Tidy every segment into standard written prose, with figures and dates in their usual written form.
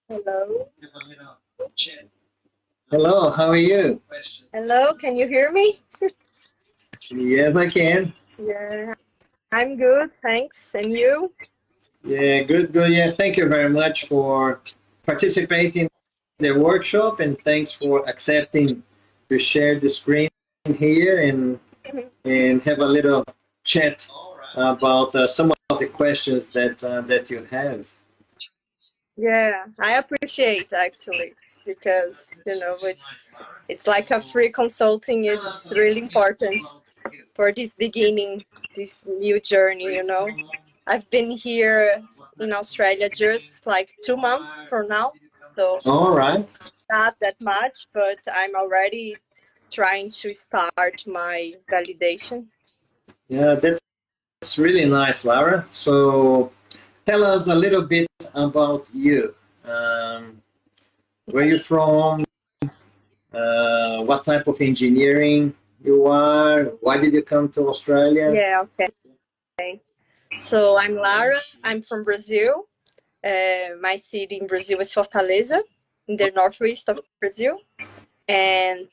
Hello. Hello, how are you? Hello, can you hear me? Yes, I can. Yeah, I'm good, thanks. And you? Yeah, good, good. Yeah, thank you very much for participating in the workshop and thanks for accepting to share the screen here and have a little chat about some of the questions that you have. Yeah, I appreciate actually because it's like a free consulting. It's really important for this beginning, this new journey. I've been here in Australia just like 2 months from now, so All right. not that much, but I'm already trying to start my validation. Yeah, that's really nice, Lara. So tell us a little bit about you. Um, where you from? What type of engineering you are? Why did you come to Australia? Yeah, okay. So I'm Lara. I'm from Brazil. My city in Brazil is Fortaleza, in the northeast of Brazil. And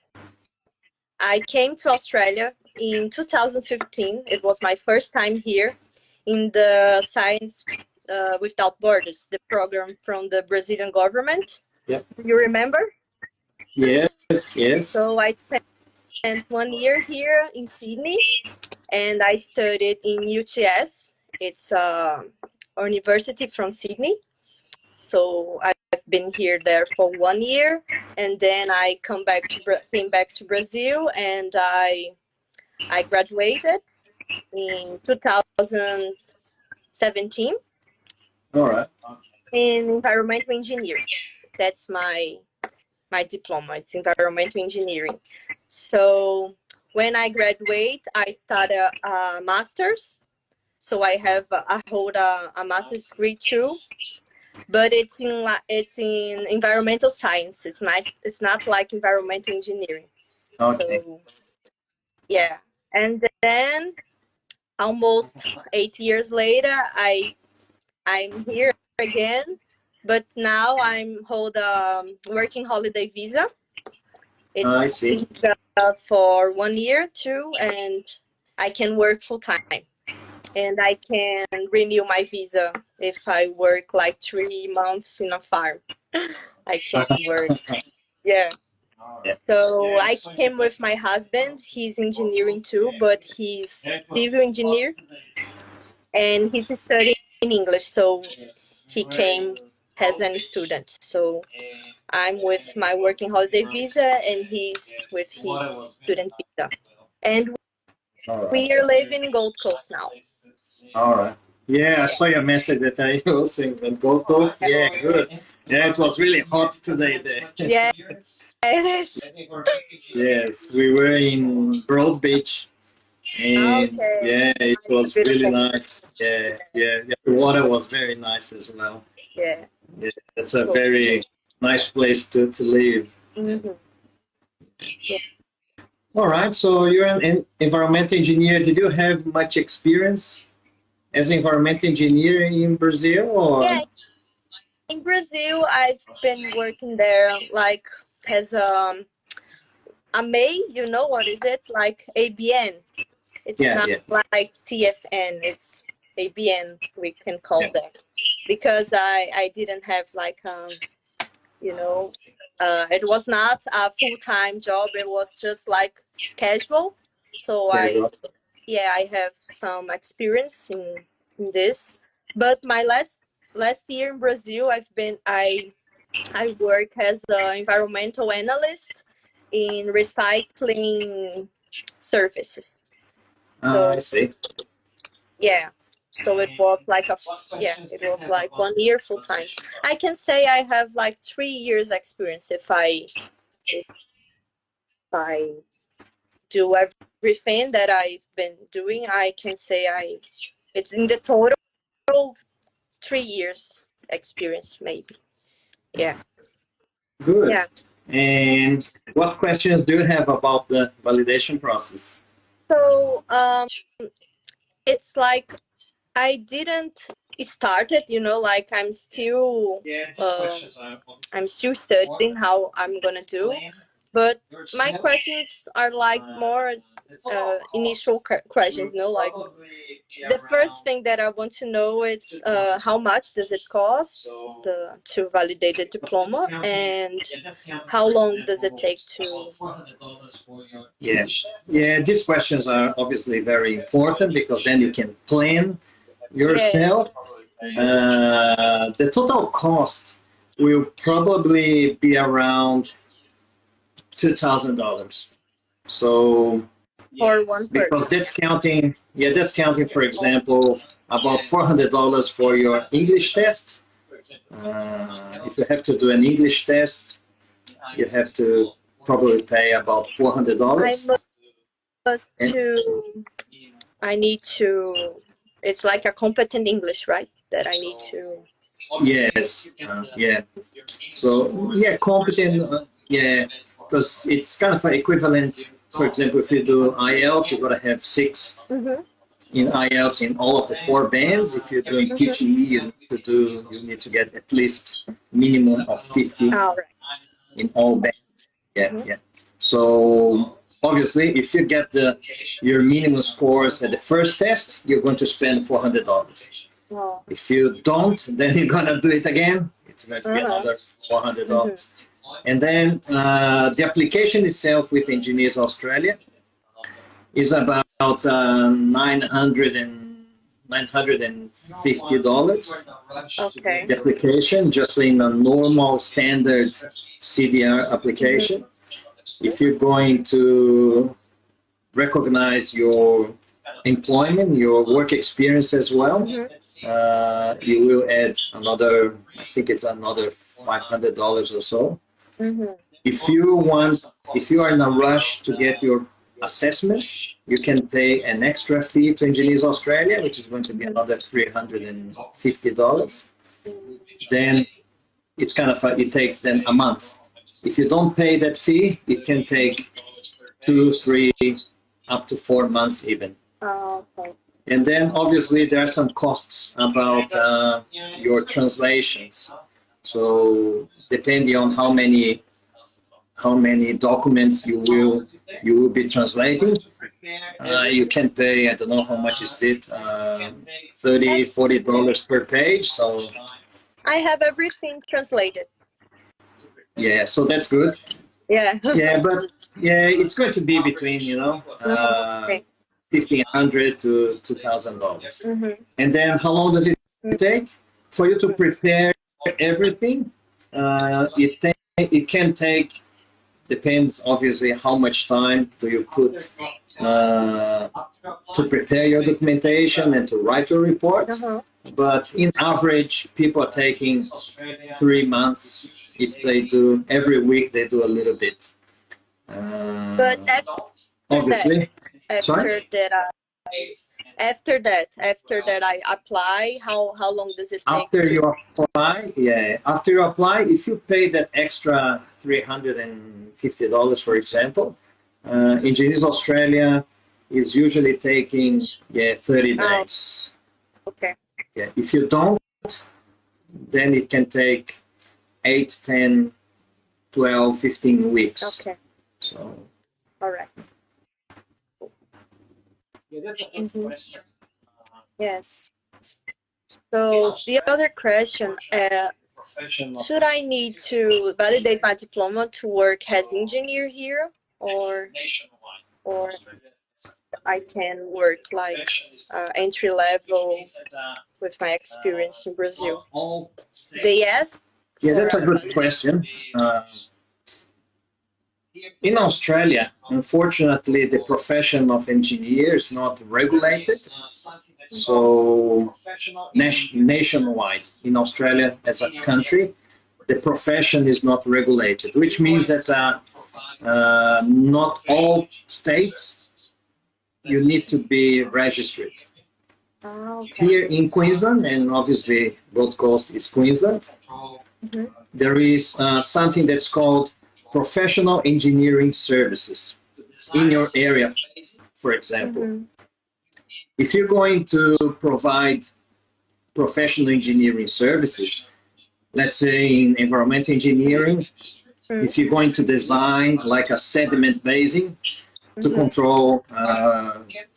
I came to Australia in 2015. It was my first time here in the Science Without Borders, the program from the Brazilian government. Yep. You remember? Yes, yes. So I spent 1 year here in Sydney, and I studied in UTS. It's a university from Sydney. So I've been here there for 1 year, and then I came back to Brazil, and I graduated in 2017 All right. in environmental engineering. That's my diploma. It's environmental engineering. So when I graduate, I start a master's. So I hold a master's degree too, but it's in environmental science. It's not like environmental engineering. Okay. So yeah, and then almost 8 years later, I'm here again, but now I'm hold a working holiday visa. I It's see. for 1 year too, and I can work full time. And I can renew my visa if I work like 3 months in a farm. I can work. Yeah. Yeah. So I came with my husband. He's engineering too, but he's civil engineer and he's studying English. So he came as a student. So I'm with my working holiday visa and he's with his student visa. And All right. we are living in Gold Coast now. All right. Yeah, I saw your message that I also in Gold Coast. Yeah, good. Yeah, it was really hot today there. Yeah, it is. Yes, we were in Broad Beach, and Okay. yeah, it It's was really beautiful. nice. Yeah, yeah, yeah. The water was very nice as well. Yeah. Yeah, that's a Cool. very nice place to live. Mm-hmm. Yeah. All right, so you're an environmental engineer. Did you have much experience as an environmental engineer in Brazil, Yeah, or? in Brazil, I've been working there like as a May. You know what is it? Like ABN. It's Yeah, not yeah, like TFN. It's ABN. We can yeah. call that because I didn't have like you know it was not a full-time job. It was just like casual. So Casual. I have some experience in this. But my last year in Brazil, I work as an environmental analyst in recycling services. I So see. yeah, so it was like 1 year full time. I can say I have like 3 years experience if I do everything that I've been doing. I can say it's in the total 3 years experience maybe. Yeah. Good. Yeah. And what questions do you have about the validation process? So it's like I didn't start it, you know, like I'm still studying how I'm gonna do. But my questions are like more initial questions, you know, like the first thing that I want to know is how much does it cost to validate the diploma, and how long does it take to? Yeah, yeah. These questions are obviously very important because then you can plan yourself. The total cost will probably be around $2,000. So For one person. because that's counting, yeah, that's counting, for example, about $400 for your English test. If you have to do an English test, you have to probably pay about $400. I need to. It's like a competent English, right? That I need to. Yes, yeah. So yeah, competent, yeah, because it's kind of equivalent. For example, if you do IELTS, you gotta have 6 in IELTS in all of the 4 bands. If you're doing PGE, you need to get at least minimum of 50 in all bands. Yeah, yeah. So obviously, if you get your minimum scores at the first test, you're going to spend $400. If you don't, then you're gonna do it again. It's going to be another $400. And then the application itself with Engineers Australia is about $950. Okay. The application, just in a normal standard CDR application. If you're going to recognize your employment, your work experience as well, you will add another, I think it's another $500 or so. If you are in a rush to get your assessment, you can pay an extra fee to Engineers Australia, which is going to be another $350. Then it takes then a month. If you don't pay that fee, it can take 2, 3, up to 4 months even. Okay. And then obviously there are some costs about your translations. So depending on how many documents you will be translating, you can pay, I don't know how much is it, $30, $40 per page. So I have everything translated. Yeah, so that's good. Yeah. Yeah, but yeah, it's going to be between $1,500 to $2,000. And then how long does it take for you to prepare everything? It can take, depends obviously how much time do you put to prepare your documentation and to write your reports. But in average, people are taking 3 months. If they do every week, they do a little bit. But obviously, after that I apply, how long does it take? After you apply, if you pay that extra $350, for example, Engineers Australia is usually taking 30 days. Okay. Yeah, if you don't, then it can take 8, 10, 12, 15 weeks. Okay. So. All right. Yeah, that's a good question. Yes. So the other question, should I need to validate my diploma to work as engineer here, or I can work like entry level with my experience in Brazil? They ask. Yeah, that's a good question. In Australia, unfortunately, the profession of engineer is not regulated. So nationwide, in Australia as a country, the profession is not regulated, which means that not all states you need to be registered. Okay. Here in Queensland, and obviously Gold Coast is Queensland, there is something that's called professional engineering services in your area, for example. if you're going to provide professional engineering services, let's say in environmental engineering, if you're going to design like a sediment basin to control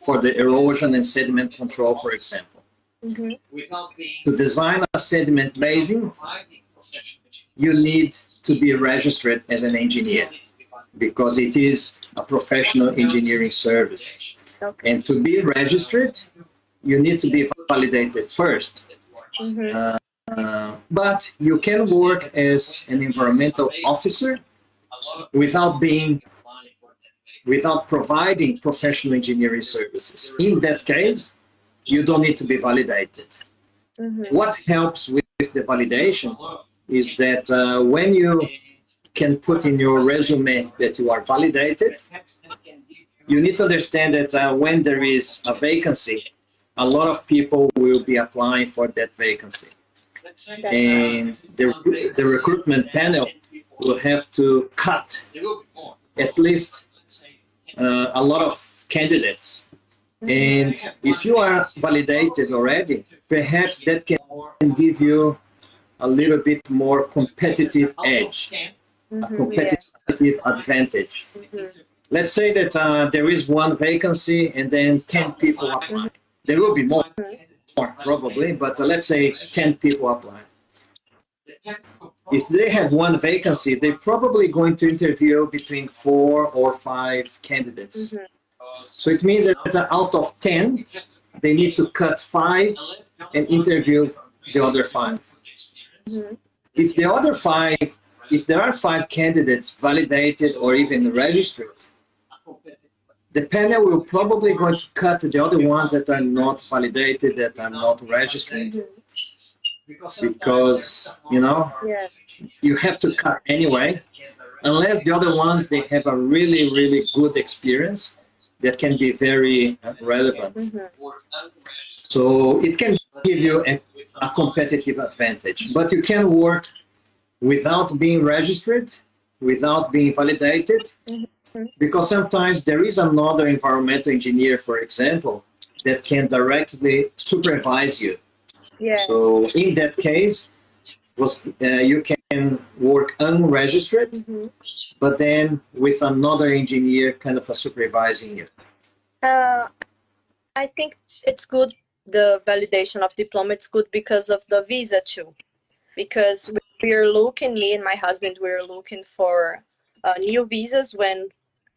for the erosion and sediment control, for example. To design a sediment basin, you need to be registered as an engineer because it is a professional engineering service. And to be registered, you need to be validated first. But you can work as an environmental officer without providing professional engineering services. In that case, you don't need to be validated. What helps with the validation is that when you can put in your resume that you are validated, you need to understand that when there is a vacancy, a lot of people will be applying for that vacancy. And the recruitment panel will have to cut at least a lot of candidates. And if you are validated already, perhaps that can give you a little bit more competitive edge, a competitive advantage. Let's say that there is one vacancy and then 10 people apply. There will be more probably, but let's say 10 people apply. If they have one vacancy, they're probably going to interview between 4 or 5 candidates. So it means that out of 10, they need to cut 5 and interview the other 5. If the other 5, if there are 5 candidates validated or even registered, the panel will probably going to cut the other ones that are not validated, that are not registered. Because, you know, you have to cut anyway, unless the other ones, they have a really, really good experience that can be very relevant. So it can give you a competitive advantage, but you can work without being registered, without being validated, because sometimes there is another environmental engineer, for example, that can directly supervise you. So in that case, you can work unregistered, but then with another engineer kind of supervising you. I think it's good, the validation of diploma, it's good because of the visa too. Because we're looking, me and my husband, we're looking for new visas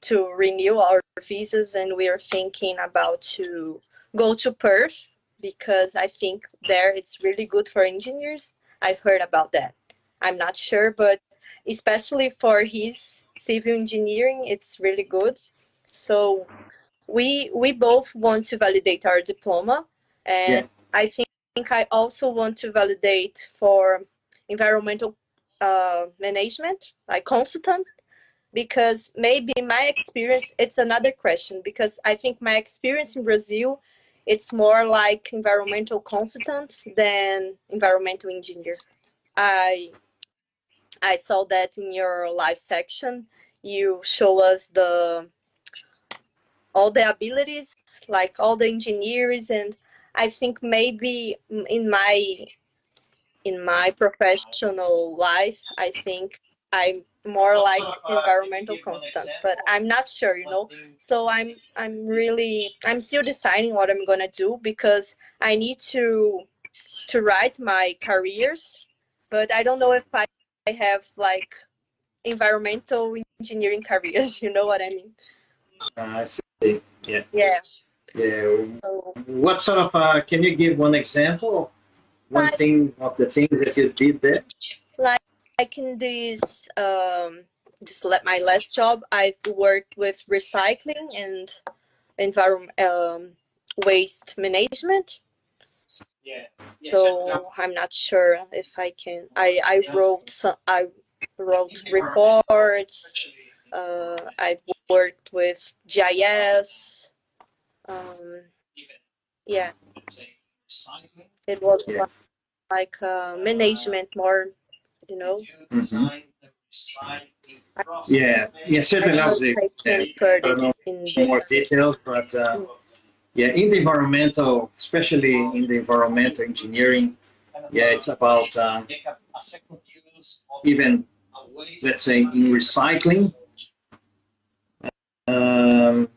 to renew our visas, and we're thinking about to go to Perth because I think there it's really good for engineers. I've heard about that. I'm not sure, but especially for his civil engineering, it's really good. So we both want to validate our diploma, and I think I also want to validate for environmental management, like consultant, because maybe my experience, it's another question, because I think my experience in Brazil, it's more like environmental consultant than environmental engineer. I saw that in your live section, you show us all the abilities, like all the engineers, and I think maybe in my professional life, I think I'm more like environmental consultant, but I'm not sure, you know. So I'm still deciding what I'm gonna do, because I need to write my careers, but I don't know if I have like environmental engineering careers. You know what I mean? I see. Yeah. Yeah. So, what sort of? Can you give one example? One thing of the things that you did there? Like in this my last job, I've worked with recycling and waste management. So I'm not sure if I can. I wrote reports. I've worked with GIS. Yeah, it was like management more, you know. Yeah, certainly. I don't know I don't know more details, but yeah, in the environmental, especially in the environmental engineering, yeah, it's about even, let's say, in recycling. Um,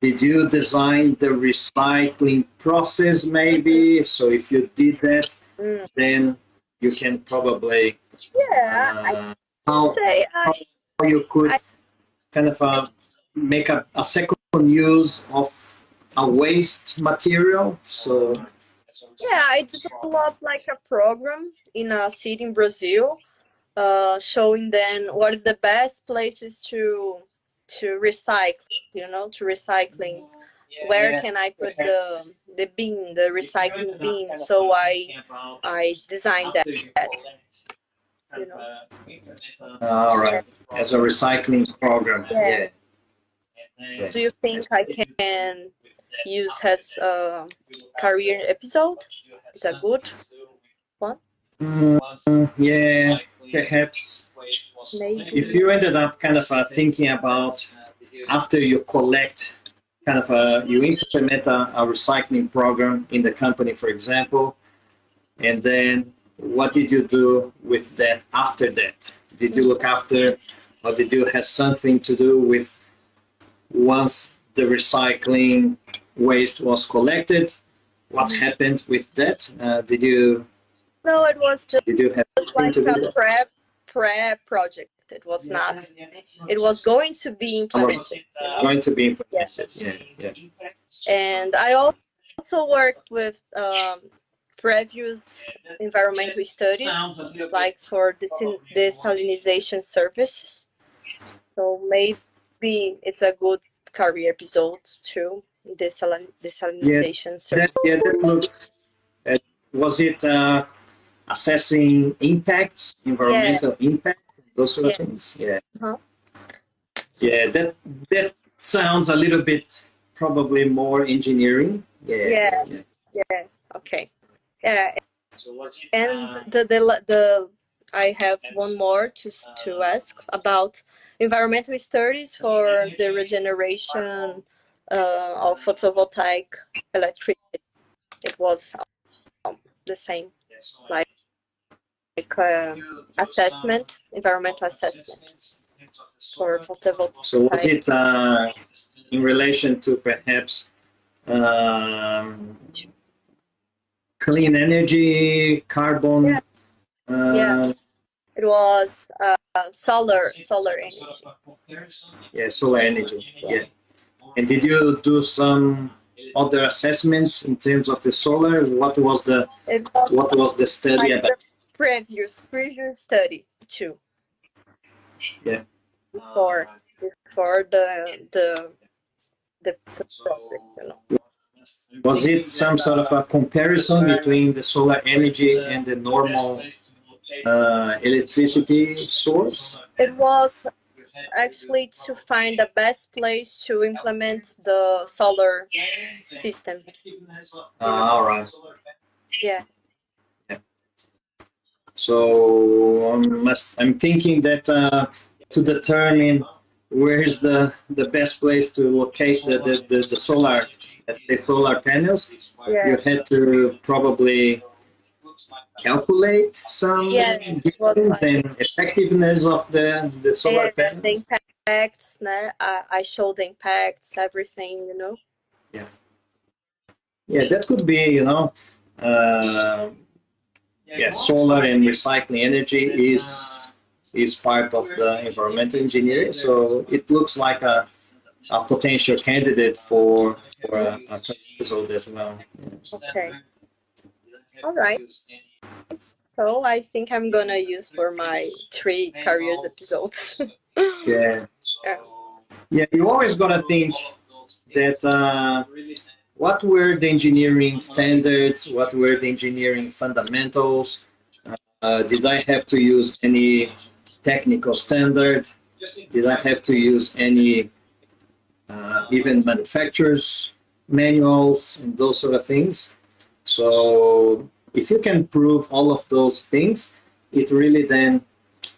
did you design the recycling process maybe? So if you did that, then you can probably how you could kind of make a second use of a waste material. So yeah, I developed like a program in a city in Brazil, showing them what is the best places to recycle. To recycling. Where can I put the bin, the recycling bin? So I designed that. You know. all right, as a recycling program, Yeah. yeah. Do you think I can use as a career episode? It's a good one. Yeah, perhaps Maybe. if you ended up kind of thinking about after you collect, kind of you implement a recycling program in the company, for example, and then what did you do with that after that? Did you look after, or did you have something to do with once the recycling waste was collected? What happened with that? Did you? No, it was just Did you have like to do a prep project. It was not. It was going to be implemented. going to be implemented? Yes. Yeah. And I also worked with previous environmental studies, like for desalinization services. So maybe it's a good career episode too. Desalinization service. That looks. Was it assessing impacts, environmental impact, those sort of things? Yeah. Uh-huh. Yeah, that sounds a little bit probably more engineering. Yeah. Okay. Yeah. And the I have one more to ask about environmental studies for the regeneration of photovoltaic electricity. It was the same, like assessment, environmental assessment for photovoltaic. So was it in relation to perhaps clean energy, carbon? Yeah. It was solar energy. Yeah, solar energy. Yeah. And did you do some other assessments in terms of the solar? What was the study about? Previous study too. Yeah. Before the project, Was it some sort of a comparison between the solar energy and the normal electricity source? It was actually to find the best place to implement the solar system. All right. Yeah. So I'm thinking that to determine where is the best place to locate the solar panels, you had to probably calculate some gains and effectiveness of the solar panel. The impacts, I showed the impacts, everything, Yeah, that could be, solar and recycling energy is part of the environmental engineering. So it looks like a potential candidate for a episode as well. Okay. All right. So I think I'm gonna use for my 3 careers episodes. Yeah. You always gotta think that what were the engineering standards? What were the engineering fundamentals? Did I have to use any technical standard? Did I have to use any even manufacturers' manuals and those sort of things? So if you can prove all of those things, it really then,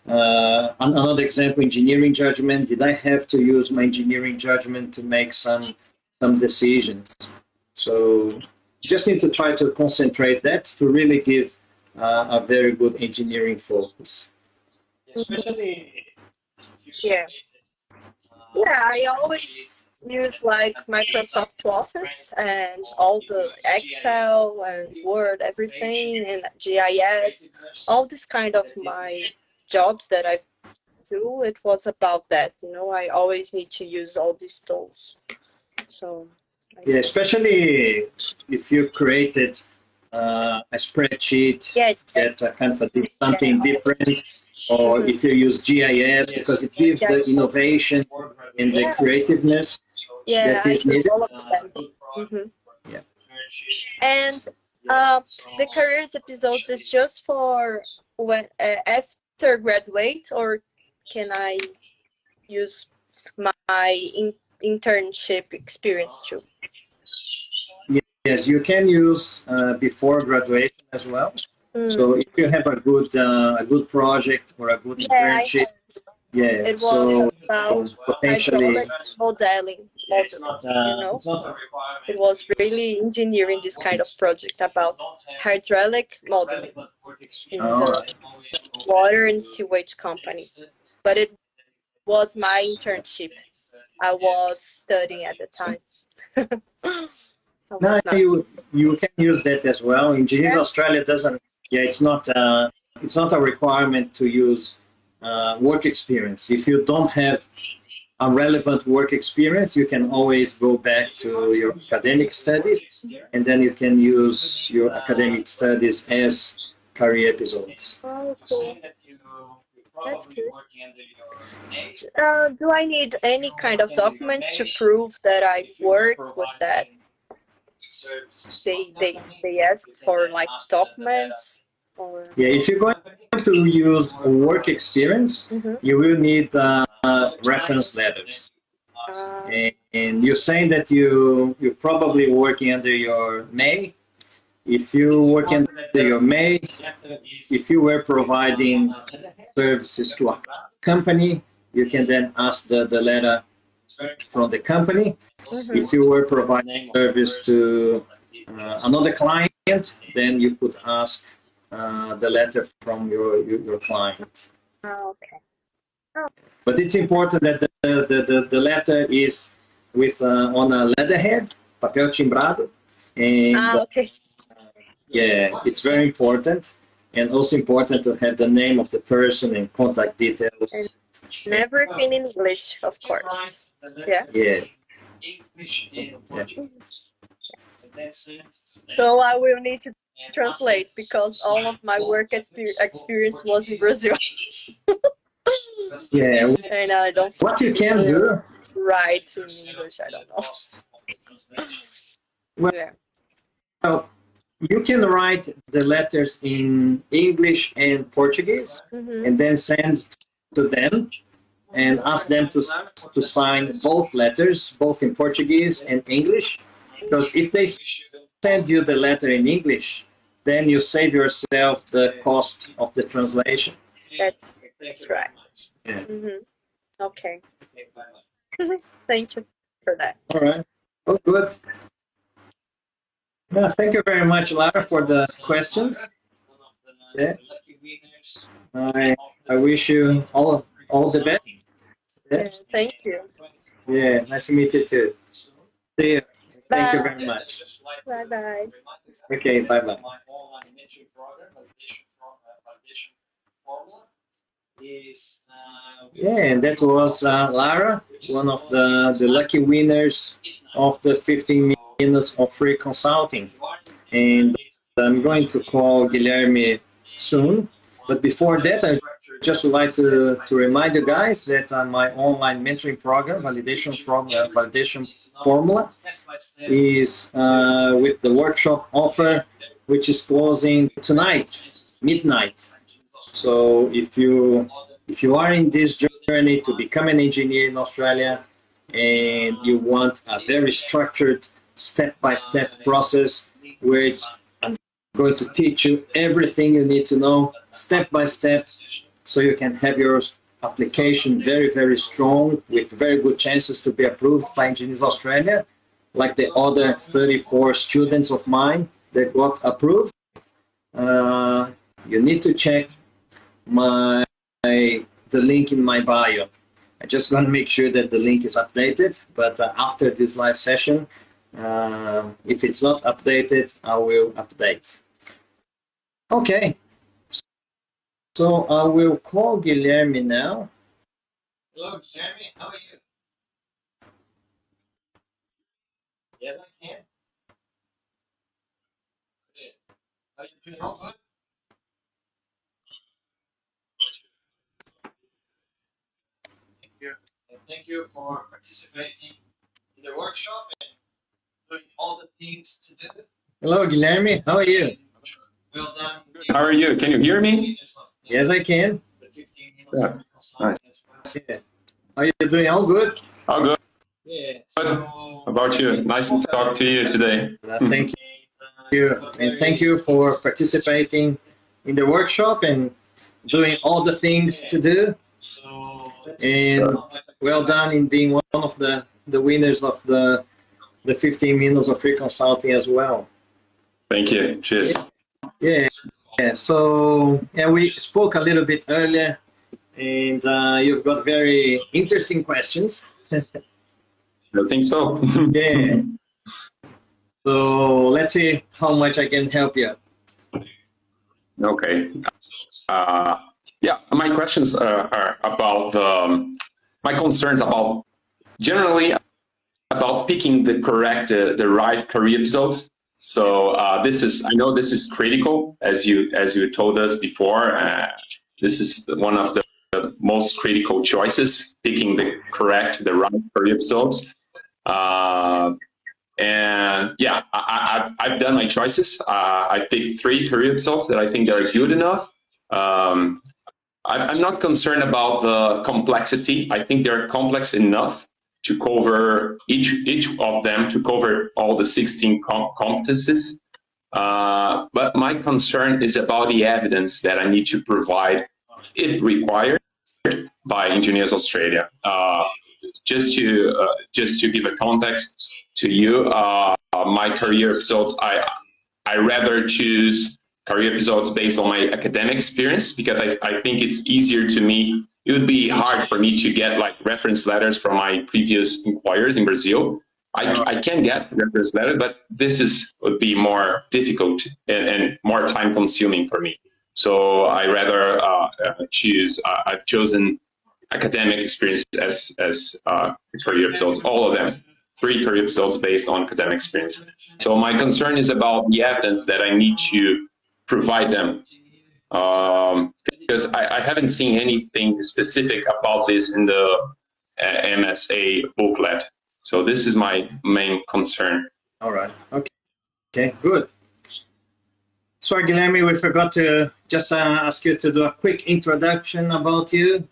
another example, engineering judgment. Did I have to use my engineering judgment to make some some decisions. So just need to try to concentrate that to really give a very good engineering focus. Especially if you Yeah. Yeah, I always use like Microsoft Office and all the Excel and Word, everything, and GIS, all this kind of my jobs that I do, it was about that. I always need to use all these tools. So, Yeah, especially if you created a spreadsheet yeah, it's that kind of did something different, or if you use GIS, because it gives the innovation and the creativeness yeah, that I is use needed. all of them. hmm Yeah. And the careers episodes is just for when after graduate, or can I use my internship experience too? Yes, you can use before graduation as well. So if you have a good project or a good Yeah, internship, yeah, it was so about potentially, hydraulic modeling. it's not it's not a requirement. It was really engineering this kind of project about hydraulic modeling in the water and sewage company. But it was my internship. I was studying at the time. I no, was not. you can use that as well. Engineers Yeah. Australia doesn't. Yeah, it's not a requirement to use work experience. If you don't have a relevant work experience, you can always go back to your academic studies, and then you can use your academic studies as career episodes. Oh, cool. That's good. Do I need any kind of documents to prove that I work with that? They ask for like documents or. Yeah, if you're going to use work experience, you will need reference letters. And you're saying that you're probably working under your May. If you work under your May, if you were providing services to a company, you can then ask the letter from the company. If you were providing service to another client, then you could ask the letter from your client. Okay. But it's important that the letter is with on a letterhead, papel timbrado, and Okay. yeah, it's very important, and also important to have the name of the person and contact details. And everything in English, of course. Yeah. Yeah. So I will need to translate because all of my work experience was in Brazil. Yeah. And I don't What you can do, write in English, I don't know. well, you can write the letters in English and Portuguese, and then send to them and ask them to sign both letters, both in Portuguese and English. Because if they send you the letter in English, then you save yourself the cost of the translation. That's right. Yeah. Okay. Thank you for that. All right. Oh, good. No, thank you very much, Lara, for the questions. Yeah. I wish you all the best. Yeah. Thank you. Yeah, nice to meet you too. See you. Thank you Bye. very much. Bye bye. Okay, bye bye. Yeah, and that was Lara, one of the lucky winners of the 15 minutes of free consulting. And I'm going to call Guilherme soon. But before that, I just would like to remind you guys that my online mentoring program, Validation Formula, is with the workshop offer, which is closing tonight, midnight. So if you are in this journey to become an engineer in Australia and you want a very structured step-by-step process where it's going to teach you everything you need to know step by step so you can have your application very, very strong with very good chances to be approved by Engineers Australia, like the other 34 students of mine that got approved, you need to check the link in my bio. I just want to make sure that the link is updated, but after this live session, if it's not updated, I will update. Okay, so I will call Guilherme now. Hello, Guilherme, how are you? Yes, I can. Are you feeling all good? Thank you. And thank you for participating in the workshop and doing all the things to do. Hello, Guilherme, how are you? Well done. How are you? Can you hear me? Yes, I can. Yeah. Nice. Yeah. Are you doing all good? All good. Yeah. Good. So, How about you? Nice to talk to you today. Thank you. And thank you for participating in the workshop and doing all the things to do. And well done in being one of the winners of the 15 minutes of free consulting as well. Thank you. Cheers. Yeah. So yeah, we spoke a little bit earlier, and you've got very interesting questions. I think so. Yeah. So let's see how much I can help you. Okay. Yeah, my questions are about my concerns about generally about picking the correct, the right career episode. So I know this is critical, as you told us before. This is one of the most critical choices, picking the right career episodes. And yeah, I've done my choices. I picked 3 career episodes that I think are good enough. I'm not concerned about the complexity. I think they're complex enough to cover each of them, to cover all the 16 competencies. But my concern is about the evidence that I need to provide, if required, by Engineers Australia. Just to give a context to you, my career episodes, I rather choose career episodes based on my academic experience, because I think it's easier to me. It would be hard for me to get like reference letters from my previous employers in Brazil. I can get reference letters, but would be more difficult and more time consuming for me. So I rather I've chosen academic experience as career episodes, all of them. 3 career episodes based on academic experience. So my concern is about the evidence that I need to provide them, because I haven't seen anything specific about this in the MSA booklet. So this is my main concern. All right. Okay, good. Sorry, Guilherme, we forgot to just ask you to do a quick introduction about you.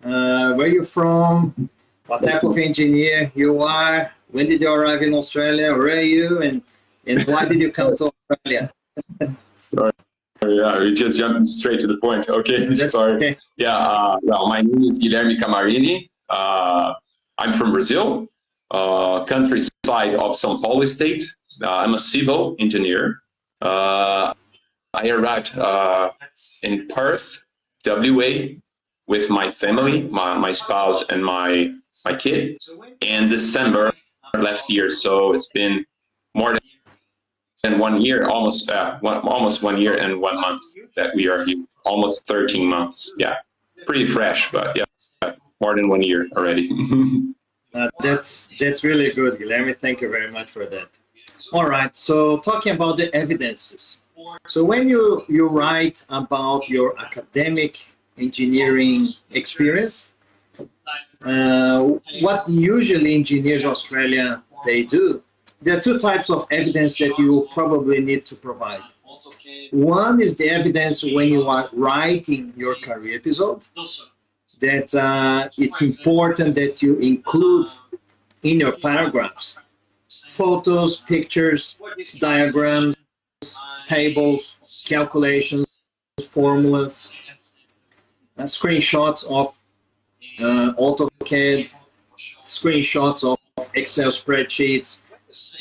Where you're from, what type of engineer you are, when did you arrive in Australia, where are you, and why did you come to Australia? Sorry. Yeah, we just jumped straight to the point. Okay, sorry. Okay. Yeah, well, my name is Guilherme Camarini. I'm from Brazil, countryside of São Paulo state. I'm a civil engineer. I arrived in Perth, WA, with my family, my spouse and my kid, in December last year. So it's been more than 1 year, almost 1 year and 1 month that we are here. Almost 13 months. Yeah, pretty fresh, but yeah, more than 1 year already. That's really good, Guilherme. Thank you very much for that. All right. So talking about the evidences. So when you write about your academic engineering experience, what usually Engineers Australia they do, there are 2 types of evidence that you probably need to provide. One is the evidence when you are writing your career episode, that it's important that you include in your paragraphs photos, pictures, diagrams, tables, calculations, formulas, screenshots of AutoCAD, screenshots of Excel spreadsheets,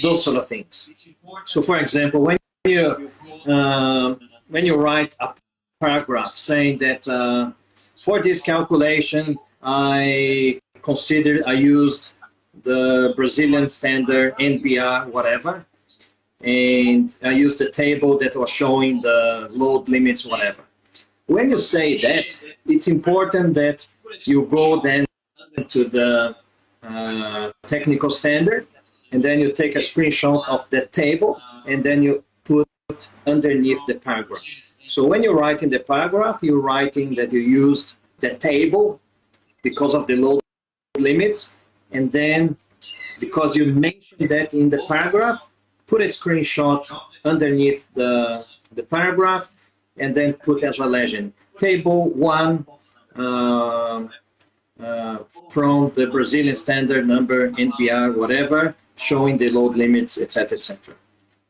those sort of things. So, for example, when you write a paragraph saying that for this calculation, I used the Brazilian standard NBR, whatever, and I used the table that was showing the load limits, whatever. When you say that, it's important that you go then to the technical standard, and then you take a screenshot of that table, and then you put underneath the paragraph. So when you write in the paragraph, you're writing that you used the table because of the load limits, and then because you mentioned that in the paragraph, put a screenshot underneath the paragraph, and then put as a legend, table 1 from the Brazilian standard number, NPR, whatever, showing the load limits, etc., etc.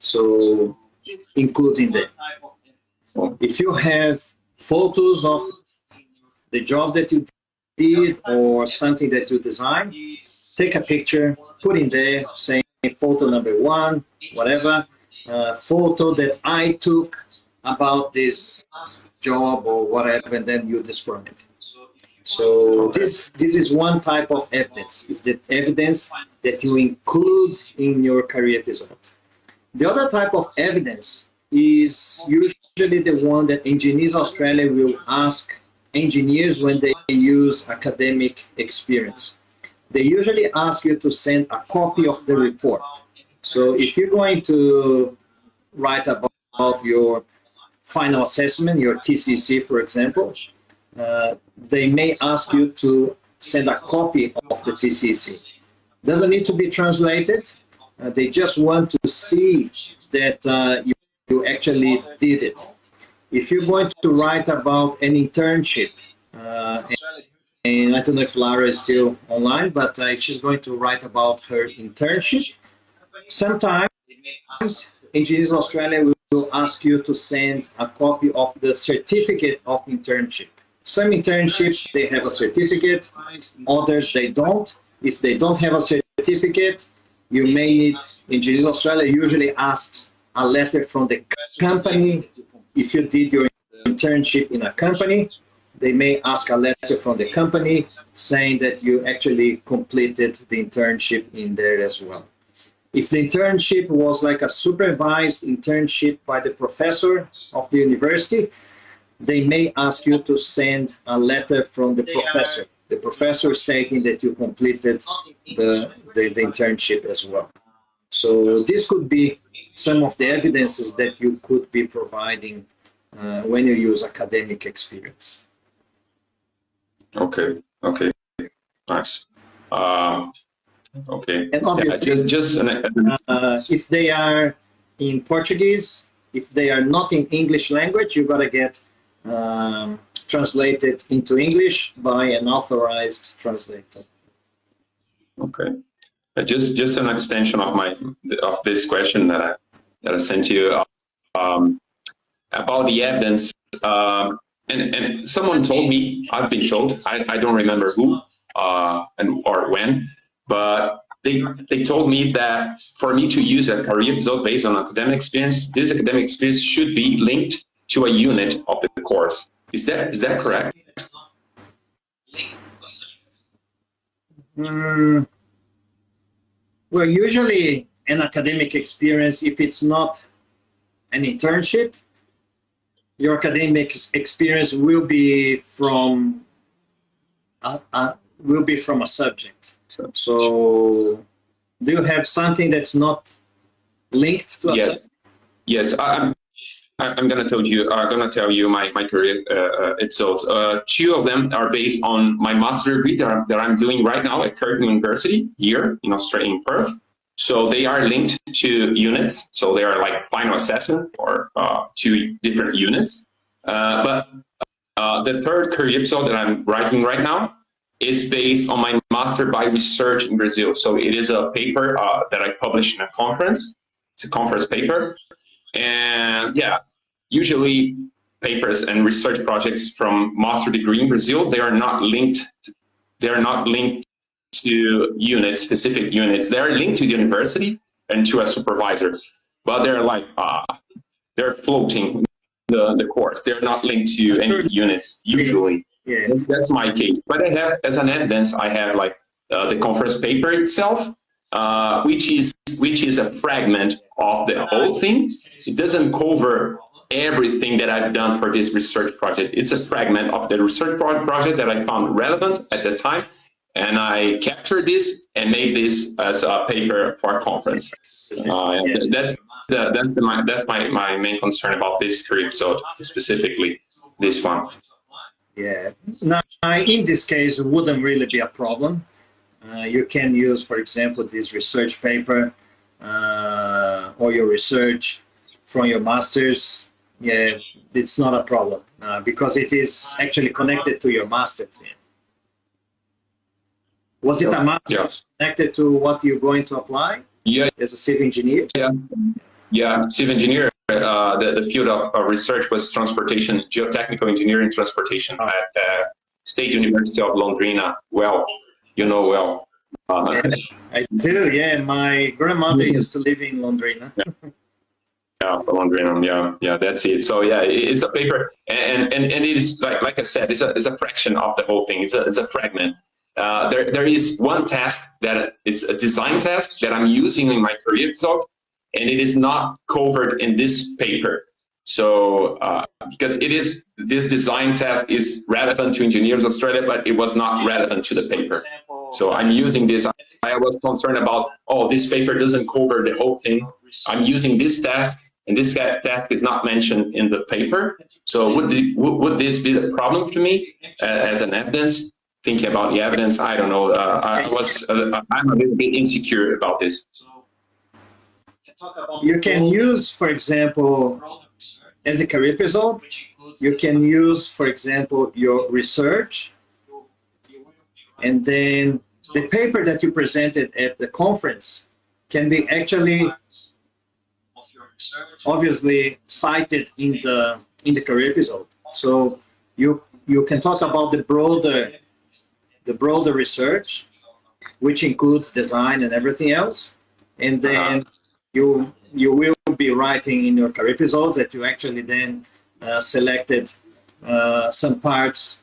So including that. If you have photos of the job that you did or something that you designed, take a picture, put in there, saying photo number 1, whatever, photo that I took about this job or whatever, and then you describe it. So this is one type of evidence. It's the evidence that you include in your career result. The other type of evidence is usually the one that Engineers Australia will ask engineers when they use academic experience. They usually ask you to send a copy of the report. So if you're going to write about your final assessment, your TCC, for example, they may ask you to send a copy of the TCC. Doesn't need to be translated. They just want to see that you actually did it. If you're going to write about an internship, and I don't know if Lara is still online, but if she's going to write about her internship, sometimes Engineers Australia will ask you to send a copy of the certificate of internship. Some internships, they have a certificate, others they don't. If they don't have a certificate, you may need, Engineers Australia usually asks a letter from the company. If you did your internship in a company, they may ask a letter from the company saying that you actually completed the internship in there as well. If the internship was like a supervised internship by the professor of the university, they may ask you to send a letter from the professor stating that you completed the internship as well. So this could be some of the evidences that you could be providing when you use academic experience. Okay, nice. Okay. And obviously, if they are in Portuguese, if they are not in English language, you gotta get translated into English by an authorized translator. Okay. Just an extension of this question that I sent you about the evidence. And someone told me, I've been told, I don't remember who or when, but they told me that for me to use a career result based on academic experience, this academic experience should be linked to a unit of the course. Is that correct? Well, usually an academic experience, if it's not an internship, your academic experience will be from a subject. So, do you have something that's not linked to a subject? Yes. I'm gonna tell you my career episodes. 2 of them are based on my master's degree that I'm doing right now at Curtin University here in Australia, in Perth. So they are linked to units. So they are like final assessment or 2 different units. But the third career episode that I'm writing right now is based on my master by research in Brazil. So it is a paper that I published in a conference. It's a conference paper. And yeah, usually papers and research projects from master degree in Brazil, they are not linked to units, specific units. They are linked to the university and to a supervisor, but they're like they're floating the course. They're not linked to any units usually. Yeah. That's my case. But I have, as an evidence, I have like the conference paper itself, which is a fragment of the whole thing. It doesn't cover everything that I've done for this research project. It's a fragment of the research project that I found relevant at the time, and I captured this and made this as a paper for a conference. That's my main concern about this script, so specifically this one. Yeah. Now, in this case, it wouldn't really be a problem. You can use, for example, this research paper or your research from your master's. Yeah, it's not a problem because it is actually connected to your master's. Yeah. Was it a master's connected to what you're going to apply? Yeah. As a civil engineer? Yeah, civil engineer. The field of research was transportation, geotechnical engineering transportation at State University of Londrina. Well, you know well. I do, yeah. My grandmother used to live in Londrina. Yeah, Londrina, yeah, that's it. So yeah, it's a paper, and it is like I said, it's a fraction of the whole thing. It's a fragment. There is one task that it's a design task that I'm using in my career result, and it is not covered in this paper. So because this design task is relevant to Engineers Australia, but it was not relevant to the paper. So I'm using this. I was concerned about, this paper doesn't cover the whole thing. I'm using this task, and this task is not mentioned in the paper. So would this be the problem to me as an evidence? Thinking about the evidence, I don't know. I'm a little bit insecure about this. You can use, for example, as a career result, you can use, for example, your research, and then the paper that you presented at the conference can be actually obviously cited in the career result. So you can talk about the broader research, which includes design and everything else, and then you will be writing in your career results that you actually then selected some parts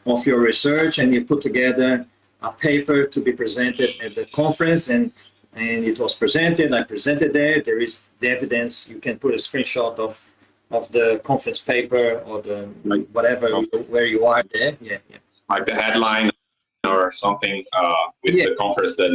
of your research, and you put together a paper to be presented at the conference, and it was presented. I presented there is the evidence. You can put a screenshot of the conference paper or the whatever where you are there. Yeah. Like the headline or something with the conference, the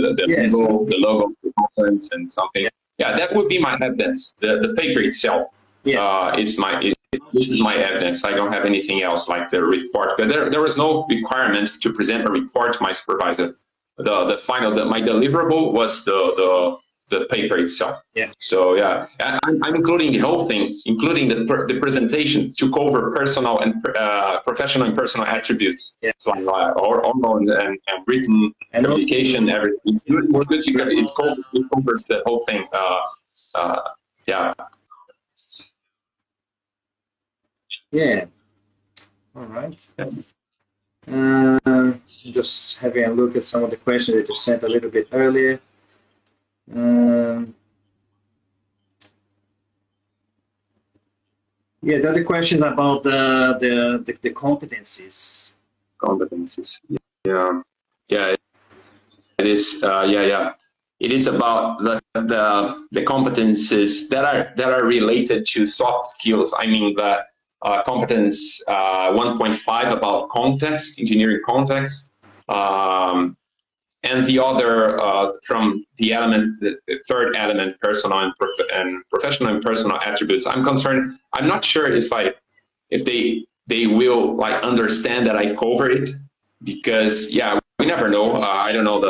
logo of the conference and something. Yeah, that would be my evidence. The paper itself, this is my evidence. I don't have anything else like the report. But there was no requirement to present a report to my supervisor. My deliverable was the paper itself. Yeah. So yeah, I'm including the whole thing, including the presentation to cover personal and professional and personal attributes. Yeah. So oral and written communication, everything. It's good because it covers the whole thing. Yeah. Yeah. All right. Just having a look at some of the questions that you sent a little bit earlier. Yeah, the other questions about the competencies. Competencies. Yeah. It is. It is about the competencies that are related to soft skills. I mean the competence 1.5 about context, engineering context. And the other from the third element, personal and professional and personal attributes. I'm concerned. I'm not sure if they will understand that I cover it, because we never know. I don't know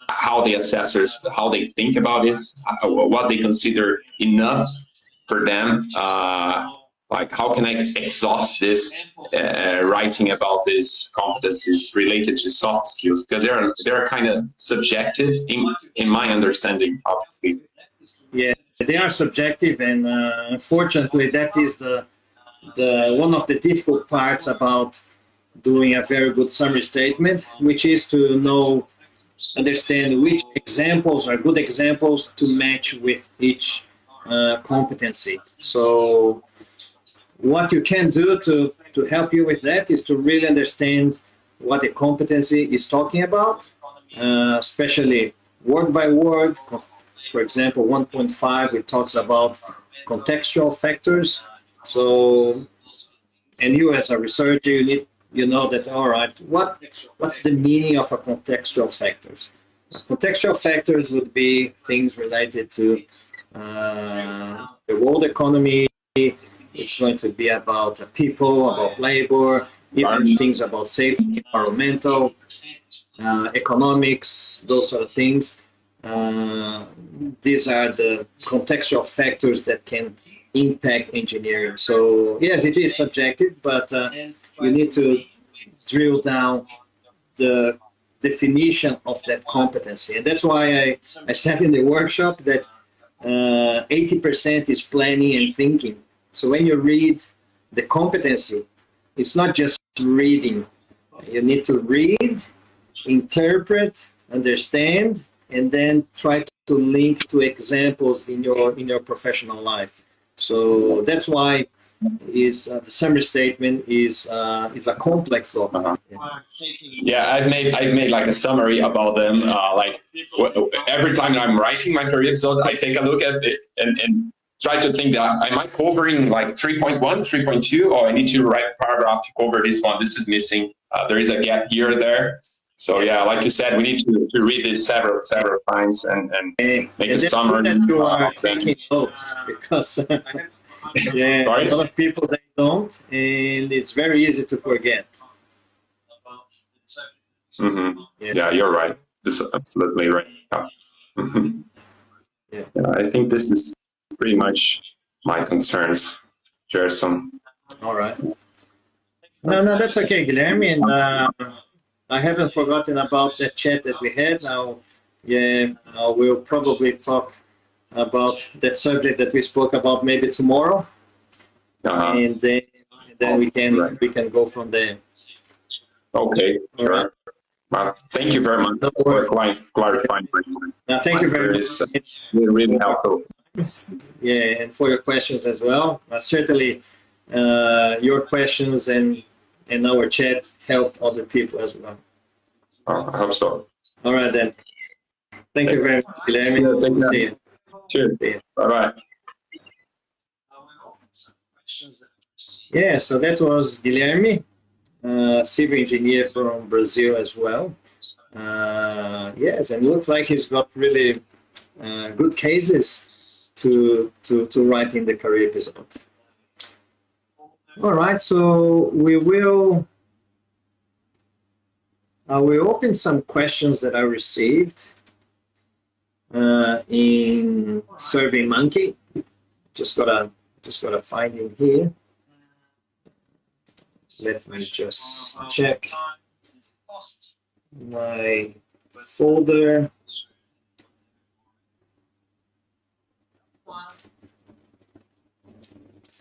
how the assessors, how they think about this, what they consider enough for them. How can I exhaust this writing about these competencies related to soft skills? Because they're kind of subjective in my understanding, obviously. Yeah, they are subjective, and unfortunately, that is the one of the difficult parts about doing a very good summary statement, which is to know understand which examples are good examples to match with each competency. So what you can do to help you with that is to really understand what the competency is talking about, especially word by word. For example, 1.5, it talks about contextual factors. So, and you as a researcher, you know that, all right, what's the meaning of a contextual factors? Contextual factors would be things related to the world economy. It's going to be about people, about labor, even things about safety, environmental, economics, those sort of things. These are the contextual factors that can impact engineering. So yes, it is subjective, but you need to drill down the definition of that competency. And that's why I said in the workshop that 80% is planning and thinking. So when you read the competency, it's not just reading. You need to read, interpret, understand, and then try to link to examples in your professional life. So that's why the summary statement is a complex document. Yeah, I've made like a summary about them. Like every time I'm writing my career episode, I take a look at it and try to think that am I covering like 3.1, 3.2, or I need to write a paragraph to cover this one. This is missing. There is a gap here or there. So yeah, like you said, we need to read this several times and make a summary. You are taking notes because yeah, Sorry? a lot of people they don't, and it's very easy to forget. Mm-hmm. Yeah, you're right. This is absolutely right. Yeah, I think this is pretty much my concerns, Gerson. All right. No, that's okay, Guilherme. And I haven't forgotten about that chat that we had. Now, yeah, we'll probably talk about that subject that we spoke about maybe tomorrow, and then we can go from there. Okay, all sure. Right. Well, thank you very much for clarifying. Thank you very much. It's really helpful. Yeah, and for your questions as well. Certainly, your questions and our chat helped other people as well. I hope so. All right then. Thank you very much, Guilherme. See you. Cheers. Bye-bye. Yeah, so that was Guilherme, civil engineer from Brazil as well. Yes, and looks like he's got really good cases to write in the career episode. All right, so I will open some questions that I received in SurveyMonkey. Just gotta find it here. Let me just check my folder.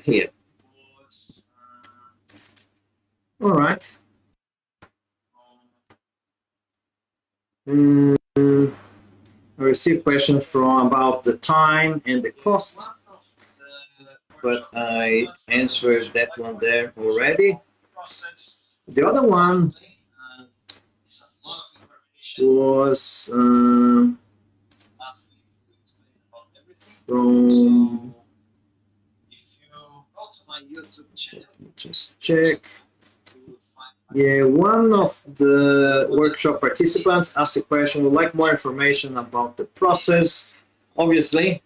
Here. All right. I received questions about the time and the cost, but I answered that one there already. The other one was from, just check. Yeah, one of the workshop participants asked a question, would like more information about the process. Obviously,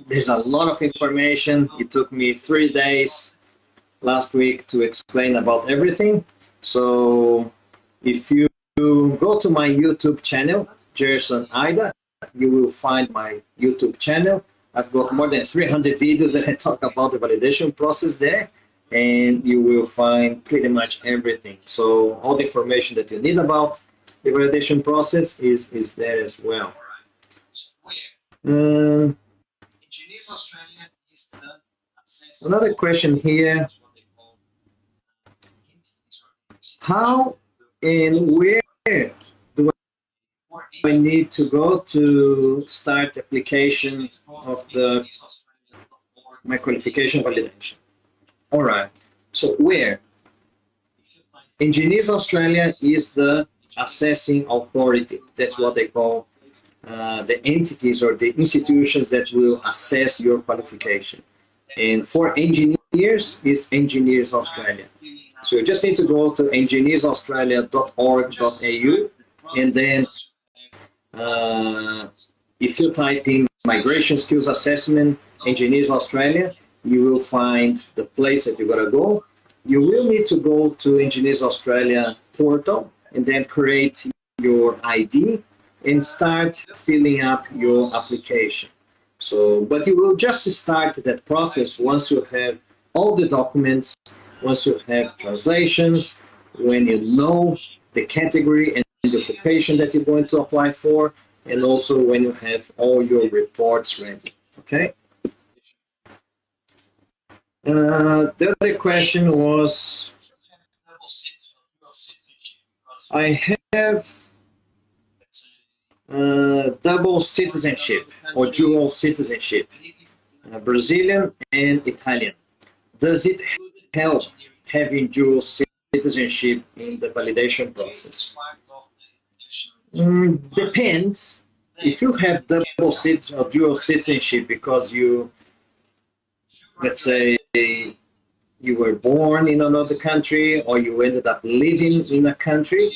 there's a lot of information. It took me 3 days last week to explain about everything. So if you go to my YouTube channel, Gerson Ida, you will find my YouTube channel. I've got more than 300 videos that I talk about the validation process there, and you will find pretty much everything. So all the information that you need about the validation process is there as well. Another question here. How and where do I need to go to start application of my qualification validation. All right. So where? Engineers Australia is the assessing authority. That's what they call the entities or the institutions that will assess your qualification. And for engineers, is Engineers Australia. So you just need to go to engineersaustralia.org.au, and then if you type in Migration Skills Assessment, Engineers Australia, you will find the place that you're gonna go. You will need to go to Engineers Australia portal and then create your ID and start filling up your application. So, but you will just start that process once you have all the documents, once you have translations, when you know the category and the occupation that you're going to apply for, and also when you have all your reports ready, okay? The other question was, I have double citizenship or dual citizenship, Brazilian and Italian. Does it help having dual citizenship in the validation process? Depends. If you have double citizenship or dual citizenship because you, let's say, you were born in another country or you ended up living in a country,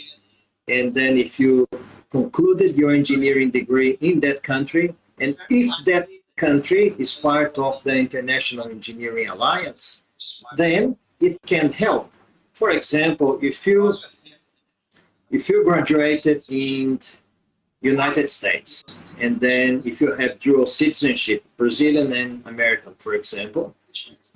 and then if you concluded your engineering degree in that country, and if that country is part of the International Engineering Alliance, then it can help. For example, if you graduated in United States, and then if you have dual citizenship, Brazilian and American, for example,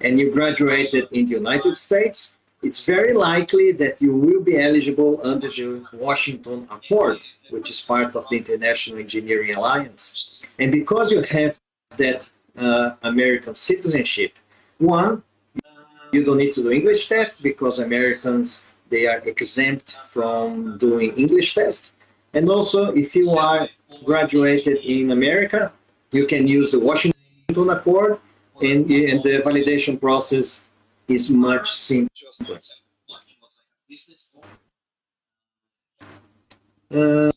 and you graduated in the United States, it's very likely that you will be eligible under the Washington Accord, which is part of the International Engineering Alliance. And because you have that American citizenship, one, you don't need to do English test because Americans, they are exempt from doing English test. And also, if you are graduated in America, you can use the Washington Accord, and the validation process is much simpler. The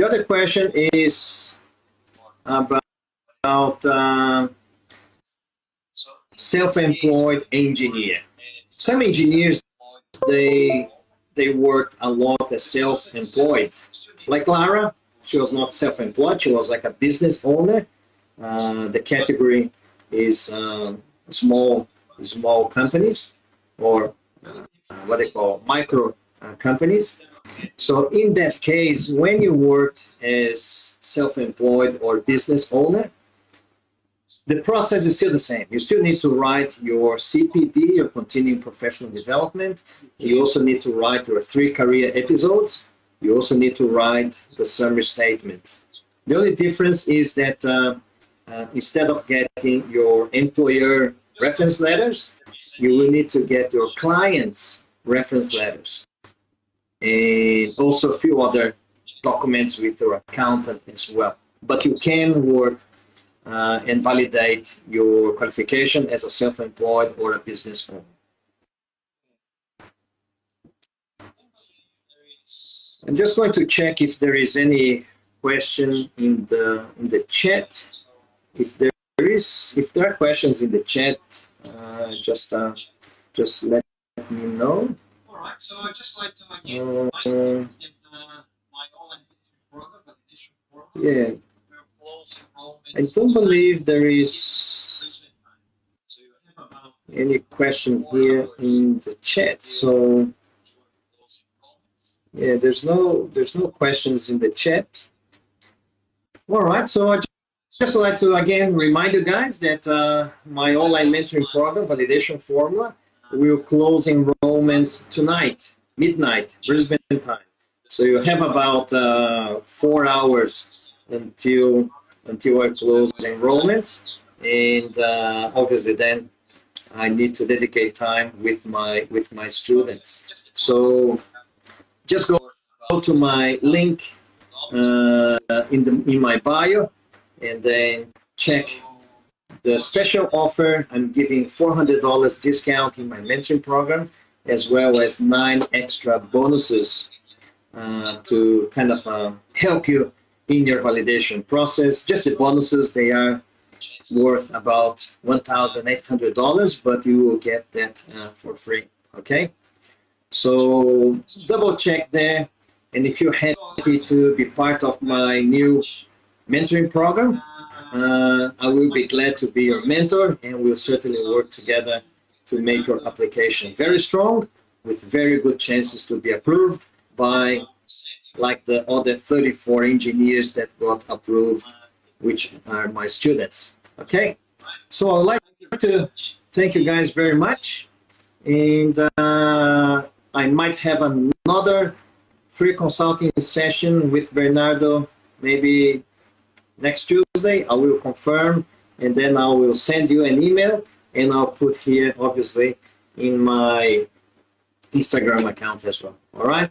other question is about self-employed engineer. Some engineers, they worked a lot as self-employed. Like Lara, she was not self-employed, she was like a business owner. The category is small companies, or what they call micro companies. So in that case, when you worked as self-employed or business owner, the process is still the same. You still need to write your CPD, your continuing professional development. You also need to write your 3 career episodes. You also need to write the summary statement. The only difference is that instead of getting your employer reference letters, you will need to get your client's reference letters, and also a few other documents with your accountant as well. But you can work and validate your qualification as a self-employed or a business owner. I'm just going to check if there is any question in the chat. If there are questions in the chat, just let me know. All right, so I'd just like to again get my online program, validation program. Yeah, I don't believe there is any question here in the chat. So yeah, there's no questions in the chat. All right, so I just like to again remind you guys that my online mentoring program, Validation Formula, will close enrollments tonight, midnight, Brisbane time. So you have about 4 hours until I close enrollments, and obviously then I need to dedicate time with my students. So just go to my link in my bio, and then check the special offer. I'm giving $400 discount in my mentoring program, as well as 9 extra bonuses to kind of help you in your validation process. Just the bonuses, they are worth about $1,800, but you will get that for free, okay? So double check there, and if you're happy to be part of my new mentoring program, I will be glad to be your mentor, and we'll certainly work together to make your application very strong, with very good chances to be approved by like the other 34 engineers that got approved, which are my students. Okay, so I'd like to thank you guys very much, and I might have another free consulting session with Bernardo maybe next Tuesday. I will confirm, and then I will send you an email, and I'll put here obviously in my Instagram account as well. All right,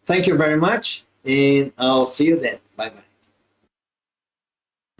thank you very much, and I'll see you then. Bye bye.